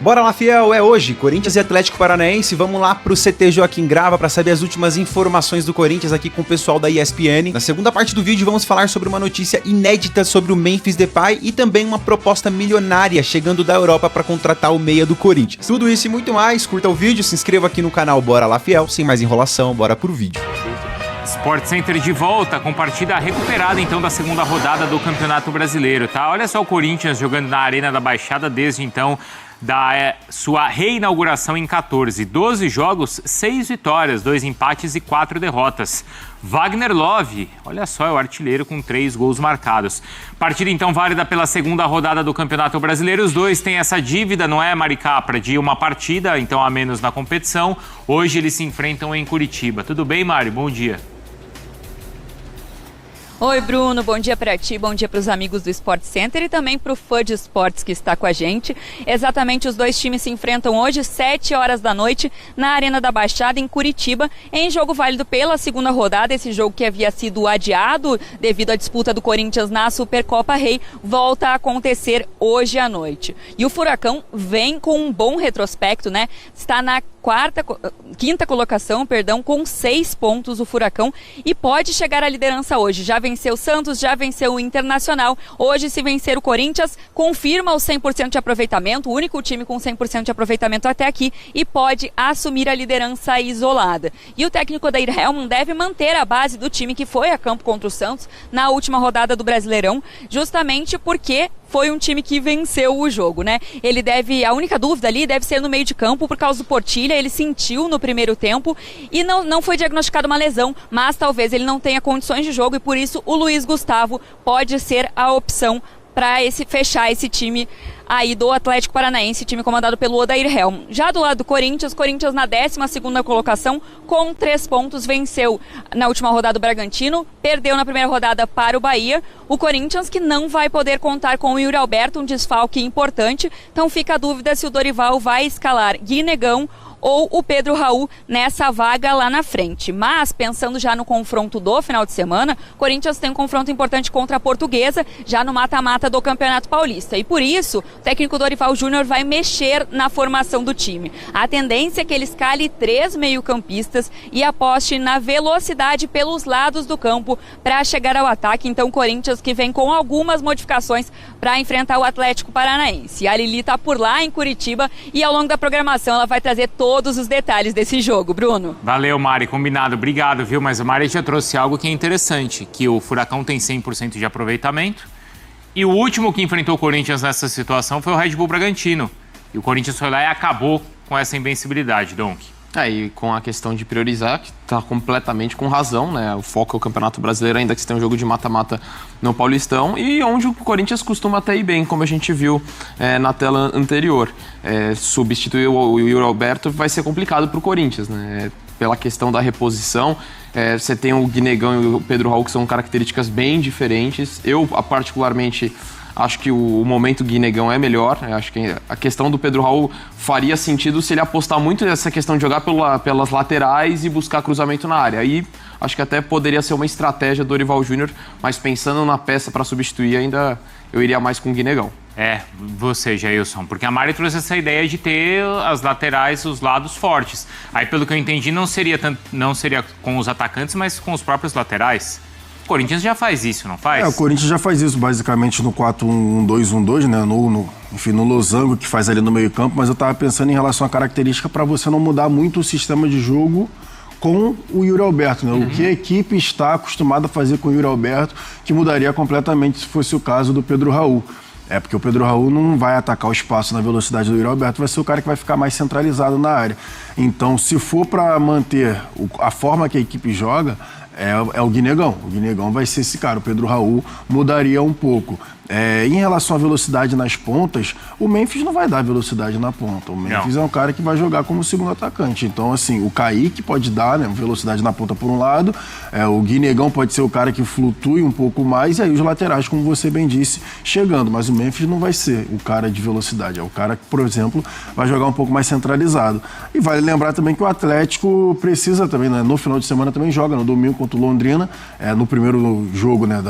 Bora lá, fiel, é hoje, Corinthians e Atlético Paranaense. Vamos lá pro CT Joaquim Grava para saber as últimas informações do Corinthians aqui com o pessoal da ESPN. Na segunda parte do vídeo vamos falar sobre uma notícia inédita sobre o Memphis Depay e também uma proposta milionária chegando da Europa para contratar o meia do Corinthians. Tudo isso e muito mais, curta o vídeo, se inscreva aqui no canal Bora lá, fiel. Sem mais enrolação, bora pro vídeo. Sport Center de volta, com partida recuperada então da segunda rodada do Campeonato Brasileiro, tá? Olha só o Corinthians jogando na Arena da Baixada desde então da sua reinauguração em 14. 12 jogos, 6 vitórias, 2 empates e 4 derrotas. Wagner Love, olha só, é o artilheiro com 3 gols marcados. Partida então válida pela segunda rodada do Campeonato Brasileiro. Os dois têm essa dívida, não é, Mari Capra, de uma partida, então a menos na competição. Hoje eles se enfrentam em Curitiba. Tudo bem, Mari? Bom dia. Oi, Bruno, bom dia para ti, bom dia para os amigos do Sport Center e também para o fã de esportes que está com a gente. Exatamente, os dois times se enfrentam hoje, 7 horas da noite, na Arena da Baixada, em Curitiba, em jogo válido pela segunda rodada. Esse jogo que havia sido adiado devido à disputa do Corinthians na Supercopa Rei, volta a acontecer hoje à noite. E o Furacão vem com um bom retrospecto, né? Está na quinta colocação, com 6 pontos o Furacão e pode chegar à liderança hoje. Já venceu o Santos, já venceu o Internacional. Hoje, se vencer o Corinthians, confirma o 100% de aproveitamento, o único time com 100% de aproveitamento até aqui, e pode assumir a liderança isolada. E o técnico Odair Hellmann deve manter a base do time que foi a campo contra o Santos na última rodada do Brasileirão, justamente porque foi um time que venceu o jogo, né? A única dúvida ali deve ser no meio de campo por causa do Portilha. Ele sentiu no primeiro tempo e não foi diagnosticada uma lesão, mas talvez ele não tenha condições de jogo e por isso o Luiz Gustavo pode ser a opção para fechar esse time aí do Atlético Paranaense, time comandado pelo Odair Hellmann. Já do lado do Corinthians na 12ª colocação, com 3 pontos, venceu na última rodada o Bragantino, perdeu na primeira rodada para o Bahia. O Corinthians que não vai poder contar com o Yuri Alberto, um desfalque importante, então fica a dúvida se o Dorival vai escalar Guinegão ou o Pedro Raul nessa vaga lá na frente. Mas, pensando já no confronto do final de semana, o Corinthians tem um confronto importante contra a Portuguesa, já no mata-mata do Campeonato Paulista. E por isso, o técnico Dorival Júnior vai mexer na formação do time. A tendência é que ele escale 3 meio-campistas e aposte na velocidade pelos lados do campo para chegar ao ataque. Então, o Corinthians que vem com algumas modificações para enfrentar o Atlético Paranaense. A Lili está por lá em Curitiba e ao longo da programação ela vai trazer todos os detalhes desse jogo, Bruno. Valeu, Mari, combinado, obrigado, viu? Mas a Mari já trouxe algo que é interessante, que o Furacão tem 100% de aproveitamento e o último que enfrentou o Corinthians nessa situação foi o Red Bull Bragantino. E o Corinthians foi lá e acabou com essa invencibilidade, Donk. E com a questão de priorizar, que está completamente com razão, né? O foco é o Campeonato Brasileiro, ainda que você tenha um jogo de mata-mata no Paulistão, e onde o Corinthians costuma até ir bem, como a gente viu na tela anterior. Substituir o Yuri Alberto vai ser complicado para o Corinthians, né? Pela questão da reposição, você tem o Guinegão e o Pedro Raul, que são características bem diferentes. Eu, particularmente, acho que o momento Guinegão é melhor. Eu acho que a questão do Pedro Raul faria sentido se ele apostar muito nessa questão de jogar pelas laterais e buscar cruzamento na área. Aí acho que até poderia ser uma estratégia do Dorival Júnior, mas pensando na peça para substituir, ainda eu iria mais com o Guinegão. Você, Jailson, porque a Mari trouxe essa ideia de ter as laterais, os lados fortes. Aí, pelo que eu entendi, não seria com os atacantes, mas com os próprios laterais. O Corinthians já faz isso, não faz? O Corinthians já faz isso, basicamente, no 4-1-2-1-2, né? No losango que faz ali no meio-campo, mas eu estava pensando em relação à característica para você não mudar muito o sistema de jogo com o Yuri Alberto, né? O que a equipe está acostumada a fazer com o Yuri Alberto, que mudaria completamente se fosse o caso do Pedro Raul. Porque o Pedro Raul não vai atacar o espaço na velocidade do Yuri Alberto, vai ser o cara que vai ficar mais centralizado na área. Então, se for para manter a forma que a equipe joga, é o Guinegão. O Guinegão vai ser esse cara. O Pedro Raul mudaria um pouco. Em relação à velocidade nas pontas, o Memphis não vai dar velocidade na ponta. O Memphis é um cara que vai jogar como segundo atacante. Então, assim, o Kaique pode dar, né, velocidade na ponta por um lado, o Guinegão pode ser o cara que flutue um pouco mais, e aí os laterais, como você bem disse, chegando. Mas o Memphis não vai ser o cara de velocidade. É o cara que, por exemplo, vai jogar um pouco mais centralizado. E vale lembrar também que o Atlético precisa também, né, no final de semana também joga, no domingo contra o Londrina, no primeiro jogo, né,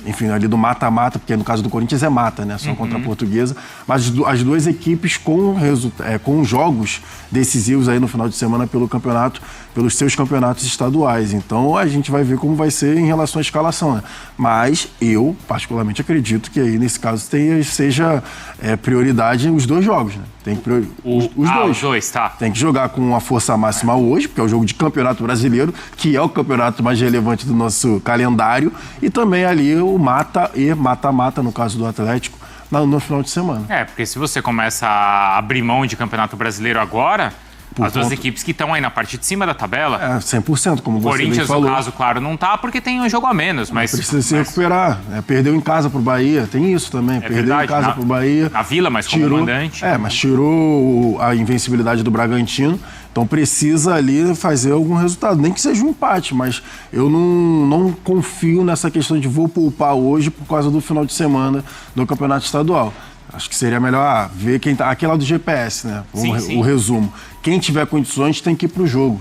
enfim, ali do mata-mata, porque no caso do Corinthians é mata, né? Só contra a Portuguesa. Mas as duas equipes com jogos decisivos aí no final de semana pelo campeonato, pelos seus campeonatos estaduais. Então a gente vai ver como vai ser em relação à escalação, né? Mas eu, particularmente, acredito que aí nesse caso seja prioridade os dois jogos, né? Tem os dois, tá. Tem que jogar com a força máxima hoje, porque é o jogo de Campeonato Brasileiro, que é o campeonato mais relevante do nosso calendário, e também ali o mata-mata, no caso do Atlético, no final de semana. Porque se você começa a abrir mão de Campeonato Brasileiro agora, as duas equipes que estão aí na parte de cima da tabela... 100%, como você bem falou. Corinthians, no caso, claro, não tá porque tem um jogo a menos, mas... Precisa se recuperar. Perdeu em casa pro Bahia, tem isso também. Perdeu verdade, em casa pro Bahia. Na Vila, mas como mandante. Mas tirou a invencibilidade do Bragantino. Então precisa ali fazer algum resultado. Nem que seja um empate, mas eu não confio nessa questão de vou poupar hoje por causa do final de semana do Campeonato Estadual. Acho que seria melhor ver quem tá... Aqui é lá do GPS, né? O resumo. Quem tiver condições tem que ir pro jogo,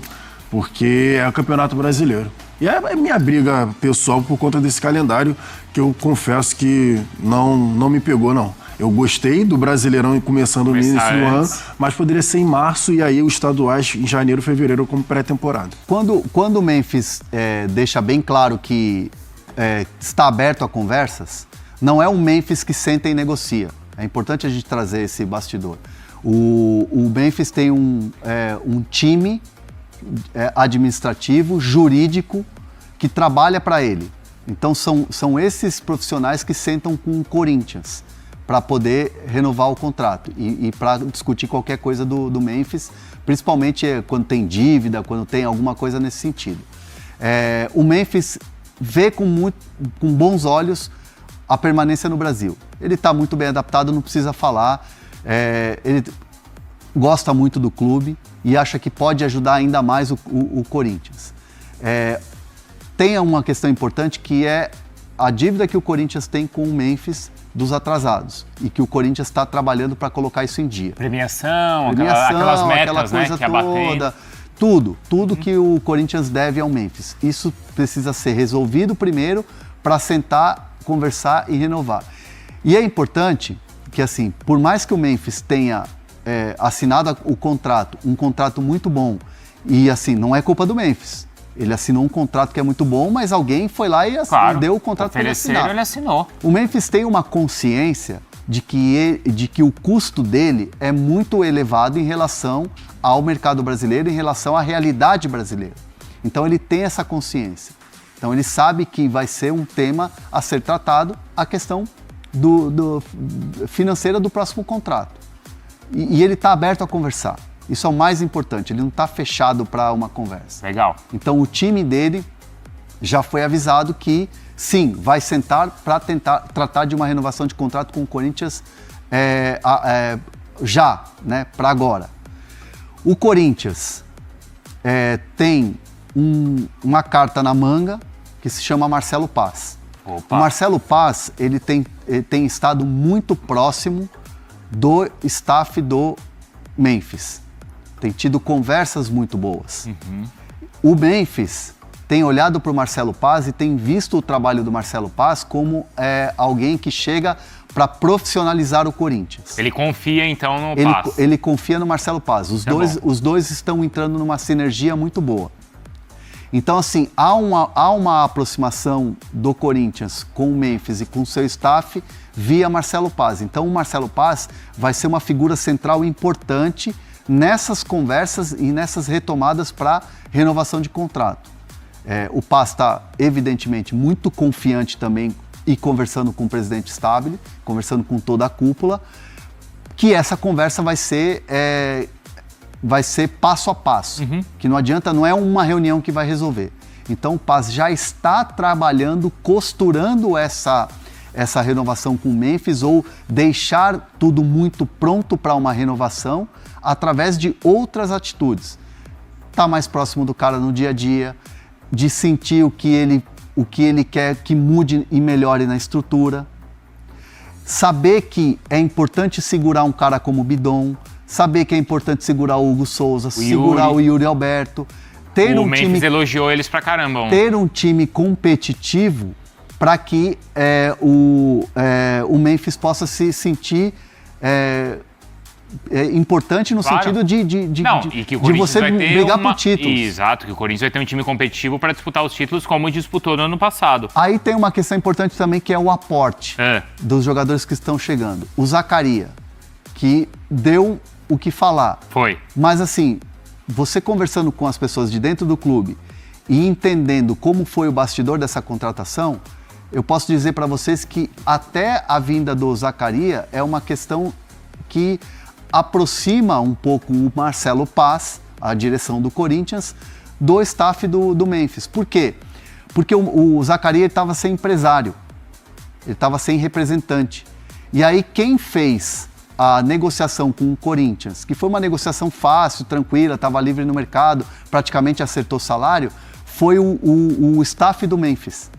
porque é o Campeonato Brasileiro. E é minha briga pessoal por conta desse calendário, que eu confesso que não me pegou, não. Eu gostei do Brasileirão começando no início do ano, mas poderia ser em março e aí os estaduais em janeiro, fevereiro como pré-temporada. Quando o Memphis deixa bem claro que está aberto a conversas, não é um Memphis que senta e negocia. É importante a gente trazer esse bastidor. O Memphis tem um time administrativo, jurídico, que trabalha para ele. Então são esses profissionais que sentam com o Corinthians para poder renovar o contrato e para discutir qualquer coisa do Memphis, principalmente quando tem dívida, quando tem alguma coisa nesse sentido. O Memphis vê com bons olhos a permanência no Brasil. Ele está muito bem adaptado, não precisa falar. Ele gosta muito do clube e acha que pode ajudar ainda mais o Corinthians. Tem uma questão importante que é a dívida que o Corinthians tem com o Memphis dos atrasados e que o Corinthians está trabalhando para colocar isso em dia. Premiação, aquelas metas, aquela coisa que toda. Tudo que o Corinthians deve ao Memphis. Isso precisa ser resolvido primeiro para sentar, conversar e renovar. E é importante que, assim, por mais que o Memphis tenha assinado o contrato, um contrato muito bom, e assim, não é culpa do Memphis. Ele assinou um contrato que é muito bom, mas alguém foi lá e deu o contrato para ele assinar. Ele assinou. O Memphis tem uma consciência de que o custo dele é muito elevado em relação ao mercado brasileiro, em relação à realidade brasileira. Então ele tem essa consciência. Então ele sabe que vai ser um tema a ser tratado, a questão financeira do próximo contrato. E ele está aberto a conversar. Isso é o mais importante, ele não está fechado para uma conversa. Legal. Então o time dele já foi avisado que sim, vai sentar para tentar tratar de uma renovação de contrato com o Corinthians já, né, para agora. O Corinthians tem uma carta na manga que se chama Marcelo Paz. Opa. O Marcelo Paz, ele tem estado muito próximo do staff do Memphis. Tem tido conversas muito boas. O Memphis tem olhado para o Marcelo Paz e tem visto o trabalho do Marcelo Paz como alguém que chega para profissionalizar o Corinthians. Ele confia, então, no Paz. Ele confia no Marcelo Paz. Os dois estão entrando numa sinergia muito boa. Então, assim, há uma aproximação do Corinthians com o Memphis e com o seu staff via Marcelo Paz. Então, o Marcelo Paz vai ser uma figura central importante nessas conversas e nessas retomadas para renovação de contrato. O Paz está, evidentemente, muito confiante também e conversando com o presidente Stabile, conversando com toda a cúpula, que essa conversa vai ser passo a passo, que não adianta, não é uma reunião que vai resolver. Então o Paz já está trabalhando, costurando essa renovação com o Memphis ou deixar tudo muito pronto para uma renovação através de outras atitudes. Tá mais próximo do cara no dia a dia, de sentir o que ele quer que mude e melhore na estrutura. Saber que é importante segurar um cara como o Bidon, saber que é importante segurar o Hugo Souza, segurar o Yuri Alberto. O Memphis elogiou eles pra caramba. Ter um time competitivo para que o Memphis possa se sentir importante no sentido de você brigar por títulos. Exato, que o Corinthians vai ter um time competitivo para disputar os títulos como disputou no ano passado. Aí tem uma questão importante também, que é o aporte dos jogadores que estão chegando. O Zaccaria, que deu o que falar. Foi. Mas assim, você conversando com as pessoas de dentro do clube e entendendo como foi o bastidor dessa contratação, eu posso dizer para vocês que até a vinda do Zaccaria é uma questão que aproxima um pouco o Marcelo Paz, a direção do Corinthians, do staff do Memphis. Por quê? Porque o Zaccaria estava sem empresário, ele estava sem representante. E aí quem fez a negociação com o Corinthians, que foi uma negociação fácil, tranquila, estava livre no mercado, praticamente acertou o salário, foi o staff do Memphis,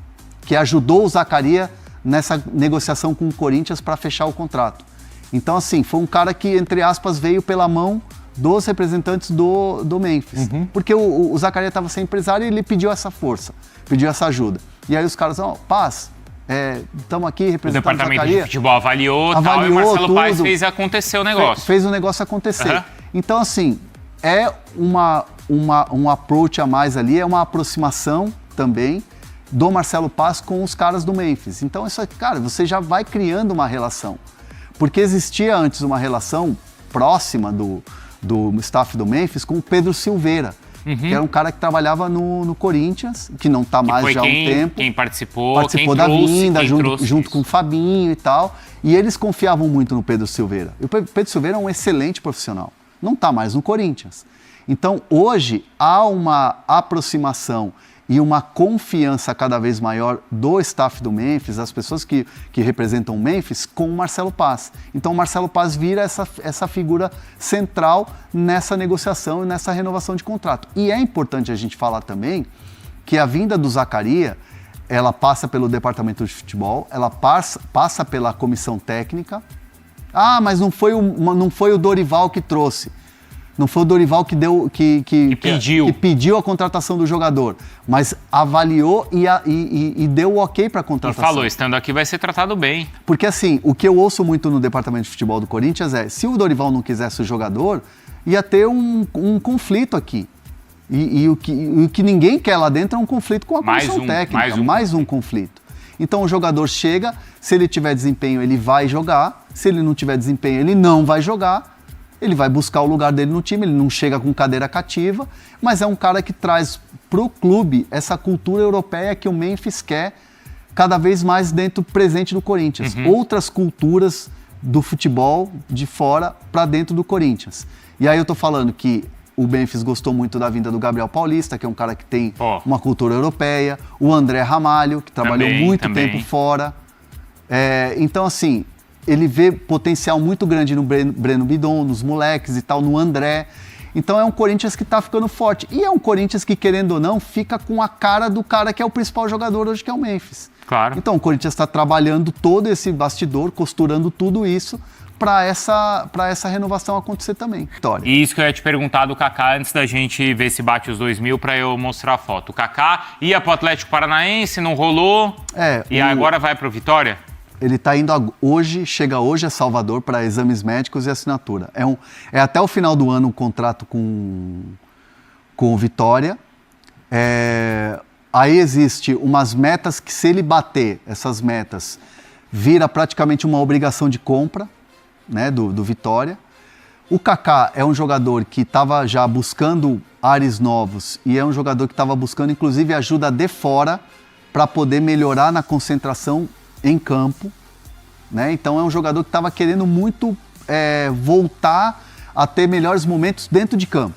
que ajudou o Zaccaria nessa negociação com o Corinthians para fechar o contrato. Então, assim, foi um cara que, entre aspas, veio pela mão dos representantes do Memphis. Porque o Zaccaria estava sem empresário e ele pediu essa força, pediu essa ajuda. E aí os caras, Paz, estamos aqui representando o departamento Zaccaria. de futebol avaliou tal, e o Marcelo Paz fez acontecer o negócio. Fez o negócio acontecer. Então, assim, é um approach a mais ali, é uma aproximação também do Marcelo Paz com os caras do Memphis. Então, isso aí, cara, você já vai criando uma relação. Porque existia antes uma relação próxima do staff do Memphis com o Pedro Silveira, que era um cara que trabalhava no Corinthians, que não está mais já há um tempo. Quem participou da vinda, junto com o Fabinho e tal. E eles confiavam muito no Pedro Silveira. E o Pedro Silveira é um excelente profissional. Não está mais no Corinthians. Então, hoje, há uma aproximação e uma confiança cada vez maior do staff do Memphis, das pessoas que representam o Memphis, com o Marcelo Paz. Então o Marcelo Paz vira essa figura central nessa negociação e nessa renovação de contrato. E é importante a gente falar também que a vinda do Zaccaria, ela passa pelo departamento de futebol, ela passa pela comissão técnica. Ah, mas não foi o Dorival que trouxe. Não foi o Dorival que pediu a contratação do jogador, mas avaliou e deu o ok para a contratação. E falou, estando aqui vai ser tratado bem. Porque assim, o que eu ouço muito no departamento de futebol do Corinthians é, se o Dorival não quisesse o jogador, ia ter um conflito aqui. E o que ninguém quer lá dentro é um conflito com a comissão técnica, mais um conflito. Então o jogador chega, se ele tiver desempenho ele vai jogar, se ele não tiver desempenho ele não vai jogar. Ele vai buscar o lugar dele no time, ele não chega com cadeira cativa, mas é um cara que traz pro clube essa cultura europeia que o Memphis quer cada vez mais presente no Corinthians. Outras culturas do futebol de fora para dentro do Corinthians. E aí eu tô falando que o Memphis gostou muito da vinda do Gabriel Paulista, que é um cara que tem uma cultura europeia, o André Ramalho, que trabalhou muito tempo fora. Então, assim, ele vê potencial muito grande no Breno Bidon, nos moleques e tal, no André. Então é um Corinthians que tá ficando forte. E é um Corinthians que, querendo ou não, fica com a cara do cara que é o principal jogador hoje, que é o Memphis. Claro. Então o Corinthians está trabalhando todo esse bastidor, costurando tudo isso para essa renovação acontecer também. Vitória. E isso que eu ia te perguntar do Kaká antes da gente ver se bate os 2.000 para eu mostrar a foto. O Kaká ia pro Atlético Paranaense, não rolou, e agora vai pro Vitória? Ele está indo chega hoje a Salvador para exames médicos e assinatura. É até o final do ano um contrato com o Vitória. Aí existe umas metas que, se ele bater essas metas, vira praticamente uma obrigação de compra, né, do Vitória. O Kaká é um jogador que estava já buscando ares novos e é um jogador que estava buscando, inclusive, ajuda de fora para poder melhorar na concentração em campo, né? Então é um jogador que estava querendo muito voltar a ter melhores momentos dentro de campo.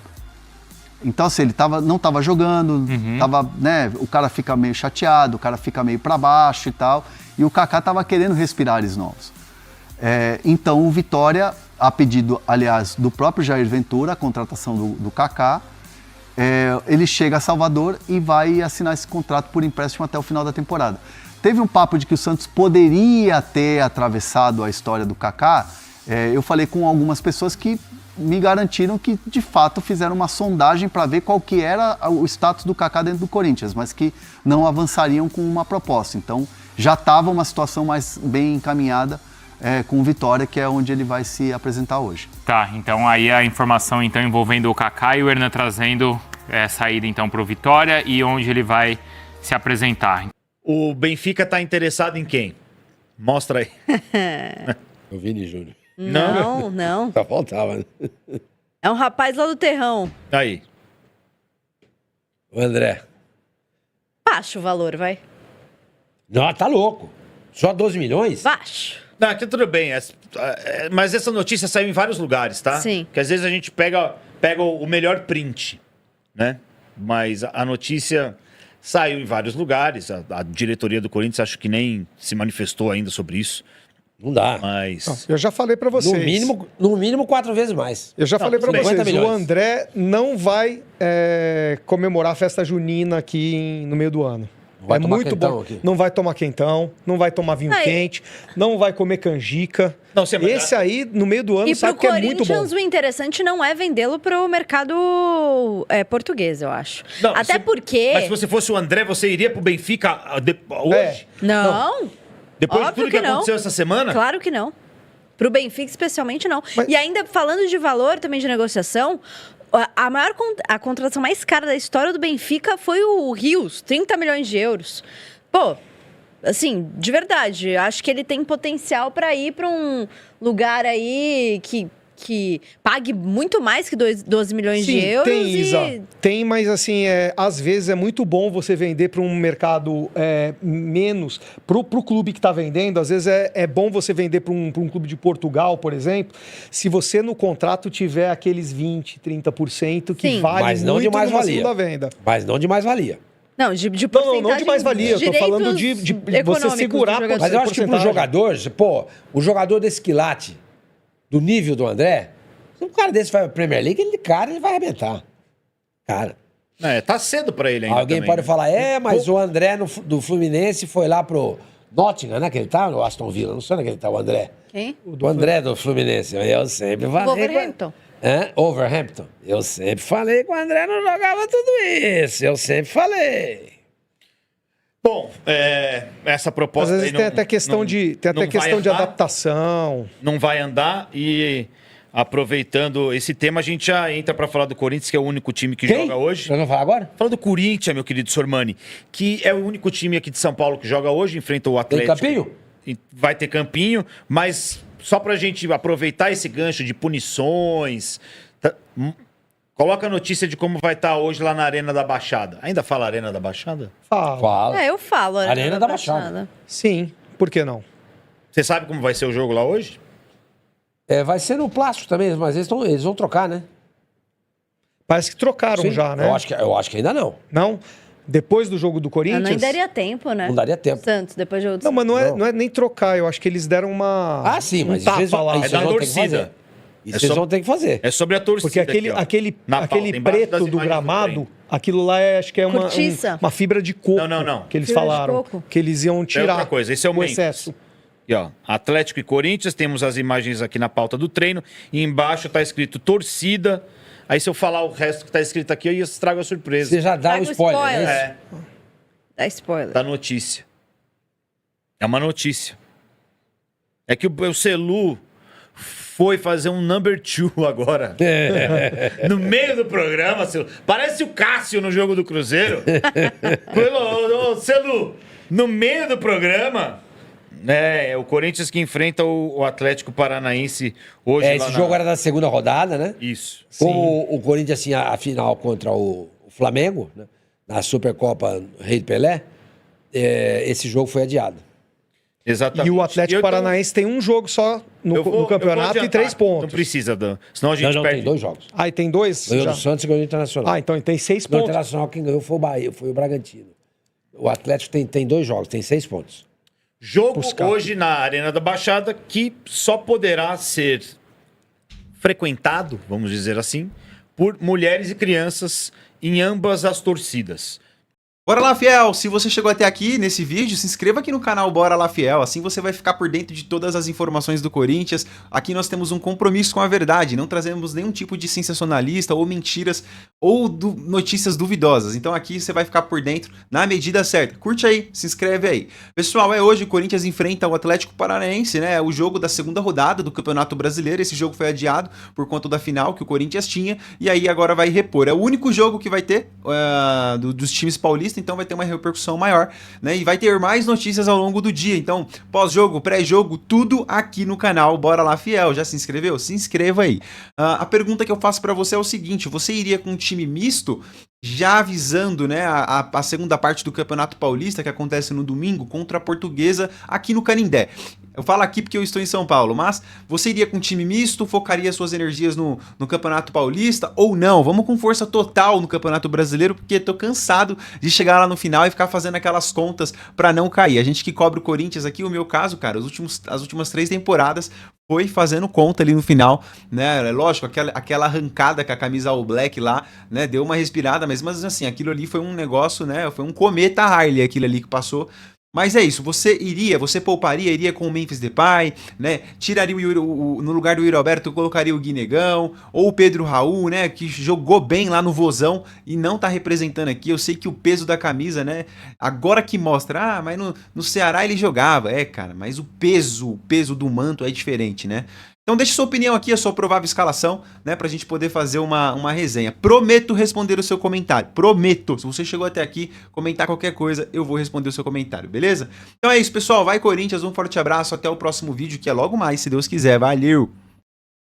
Então assim, ele não estava jogando, né? O cara fica meio chateado, o cara fica meio para baixo e tal, e o Kaká estava querendo respirar ares novos. Então o Vitória, a pedido, aliás, do próprio Jair Ventura, a contratação do Kaká, ele chega a Salvador e vai assinar esse contrato por empréstimo até o final da temporada. Teve um papo de que o Santos poderia ter atravessado a história do Kaká. Eu falei com algumas pessoas que me garantiram que, de fato, fizeram uma sondagem para ver qual que era o status do Kaká dentro do Corinthians, mas que não avançariam com uma proposta. Então, já estava uma situação mais bem encaminhada com o Vitória, que é onde ele vai se apresentar hoje. Tá, então aí a informação então envolvendo o Kaká e o Hernan trazendo saída então para o Vitória e onde ele vai se apresentar. O Benfica está interessado em quem? Mostra aí. O Vini Júnior. Não. Só faltava, né? É um rapaz lá do Terrão. Aí. O André. Baixo o valor, vai. Não, tá louco. Só 12 milhões? Baixo. Não, aqui tudo bem. Mas essa notícia saiu em vários lugares, tá? Sim. Porque às vezes a gente pega o melhor print, né? Mas a notícia saiu em vários lugares. A diretoria do Corinthians acho que nem se manifestou ainda sobre isso. Não dá. Mas... Eu já falei pra vocês. No mínimo 4 vezes mais. Eu já falei pra vocês, milhões. o André não vai comemorar a festa junina aqui no meio do ano. Vai tomar muito quentão bom. aqui. Não vai tomar quentão, não vai tomar vinho quente, não vai comer canjica. Não, mas esse aí, no meio do ano, E sabe pro que é muito bom. Corinthians, o interessante não é vendê-lo pro mercado português, eu acho. Não, Até porque... Mas se você fosse o André, você iria pro Benfica hoje? Não. Depois de Óbvio tudo que não. aconteceu essa semana? Claro que não. Pro Benfica, especialmente, não. E ainda, falando de valor também de negociação, a contratação mais cara da história do Benfica foi o Rios, 30 milhões de euros. Pô, assim, de verdade, acho que ele tem potencial para ir para um lugar aí que pague muito mais que 12 milhões de euros. Tem, Isa. Tem, mas assim, às vezes é muito bom você vender para um mercado menos, pro clube que está vendendo, às vezes é bom você vender para um clube de Portugal, por exemplo, se você no contrato tiver aqueles 20%, 30% que Sim. vale Mas não muito de mais numa valia. segunda venda. Mas não de mais-valia. Não, de Não, porcentagem. não de mais-valia, eu tô falando de você segurar dos a Mas eu acho que pro porcentagem. jogador, pô, o jogador desse quilate, do nível do André, se um cara desse vai pra Premier League, ele vai arrebentar. Cara. Tá cedo pra ele ainda. Alguém também, pode né? falar, mas o André do Fluminense foi lá pro Nottingham, né? Que ele tá, no Aston Villa, não sei onde é que ele tá, o André. Quem? O André do Fluminense. Eu sempre falei. Wolverhampton. Overhampton. Eu sempre falei que o André não jogava tudo isso. Eu sempre falei. Bom, essa proposta Às vezes aí tem até questão de adaptação. Não vai andar e aproveitando esse tema, a gente já entra para falar do Corinthians, que é o único time que joga hoje. Nós vamos falar agora? Fala do Corinthians, meu querido Sormani, que é o único time aqui de São Paulo que joga hoje, enfrenta o Atlético. Tem campinho? E vai ter campinho, mas só pra gente aproveitar esse gancho de punições, coloca a notícia de como vai estar hoje lá na Arena da Baixada. Ainda fala Arena da Baixada? Fala. Eu falo. Arena da Baixada. Sim, por que não? Você sabe como vai ser o jogo lá hoje? Vai ser no plástico também, mas eles vão trocar, né? Parece que trocaram Sim, já, né? Eu acho que ainda não. Não? Depois do jogo do Corinthians? Não daria tempo, né? Não daria tempo. Santos, depois do jogo do Não, mas não é nem trocar, eu acho que eles deram uma. Ah, sim, mas tapa isso lá. É da torcida. Isso eles vão ter que fazer. É sobre a torcida. Porque aquele Na pauta, embaixo preto das do imagens gramado, treino. aquilo lá acho que é Cortiça. uma fibra de coco. Não. Que eles Fibra de falaram. coco. Que eles iam É tirar outra coisa, esse é o Memphis. excesso. E, ó, Atlético e Corinthians, temos as imagens aqui na pauta do treino, e embaixo tá escrito torcida. Aí se eu falar o resto que tá escrito aqui, eu estrago a surpresa. Você já dá Traga o o spoiler, spoiler. né? Dá spoiler. Da notícia. É uma notícia. É que o Celu foi fazer um number 2 agora. No meio do programa, Celu. Parece o Cássio no jogo do Cruzeiro. Ô, Celu, no meio do programa... É o Corinthians que enfrenta o Atlético Paranaense hoje. Esse jogo era da segunda rodada, né? Isso. Como o Corinthians tinha a final contra o Flamengo, né? Na Supercopa Rei de Pelé, esse jogo foi adiado. Exatamente. E o Atlético Paranaense tem um jogo só no campeonato e 3 pontos. Não precisa, senão a gente Não, perde. tem 2 jogos. Ah, e tem 2? Ganhou do Santos e ganhou do Internacional. Ah, então tem 6 No pontos. Internacional quem ganhou foi o Bahia, foi o Bragantino. O Atlético tem 2 jogos, tem 6 pontos. Jogo hoje na Arena da Baixada que só poderá ser frequentado, vamos dizer assim, por mulheres e crianças em ambas as torcidas. Bora lá, fiel! Se você chegou até aqui nesse vídeo, se inscreva aqui no canal Bora lá, fiel. Assim você vai ficar por dentro de todas as informações do Corinthians. Aqui nós temos um compromisso com a verdade. Não trazemos nenhum tipo de sensacionalista ou mentiras ou notícias duvidosas. Então aqui você vai ficar por dentro na medida certa. Curte aí, se inscreve aí. Pessoal, hoje o Corinthians enfrenta o Atlético Paranaense, né? O jogo da segunda rodada do Campeonato Brasileiro. Esse jogo foi adiado por conta da final que o Corinthians tinha. E aí agora vai repor. É o único jogo que vai ter dos times paulistas. Então vai ter uma repercussão maior, né? E vai ter mais notícias ao longo do dia. Então, pós-jogo, pré-jogo, tudo aqui no canal Bora Lá Fiel. Já se inscreveu? Se inscreva aí. A pergunta que eu faço pra você é o seguinte: você iria com um time misto, já avisando, né, a segunda parte do Campeonato Paulista, que acontece no domingo, contra a Portuguesa aqui no Canindé? Eu falo aqui porque eu estou em São Paulo, mas você iria com um time misto, focaria suas energias no Campeonato Paulista ou não? Vamos com força total no Campeonato Brasileiro, porque tô cansado de chegar lá no final e ficar fazendo aquelas contas para não cair. A gente que cobre o Corinthians aqui, o meu caso, cara, as últimas 3 temporadas foi fazendo conta ali no final, né? Lógico, aquela arrancada com a camisa All Black lá, né? Deu uma respirada, mas assim, aquilo ali foi um negócio, né? Foi um cometa Harley aquilo ali que passou. Mas é isso, você pouparia, iria com o Memphis Depay, né? Tiraria no lugar do Yuri Alberto, colocaria o Guinegão, ou o Pedro Raul, né? Que jogou bem lá no Vozão e não tá representando aqui. Eu sei que o peso da camisa, né? Agora que mostra, mas no Ceará ele jogava. Cara, mas o peso do manto é diferente, né? Então deixe sua opinião aqui, a sua provável escalação, né, pra gente poder fazer uma resenha. Prometo responder o seu comentário, prometo. Se você chegou até aqui, comentar qualquer coisa, eu vou responder o seu comentário, beleza? Então é isso, pessoal, vai Corinthians, um forte abraço, até o próximo vídeo, que é logo mais, se Deus quiser, valeu!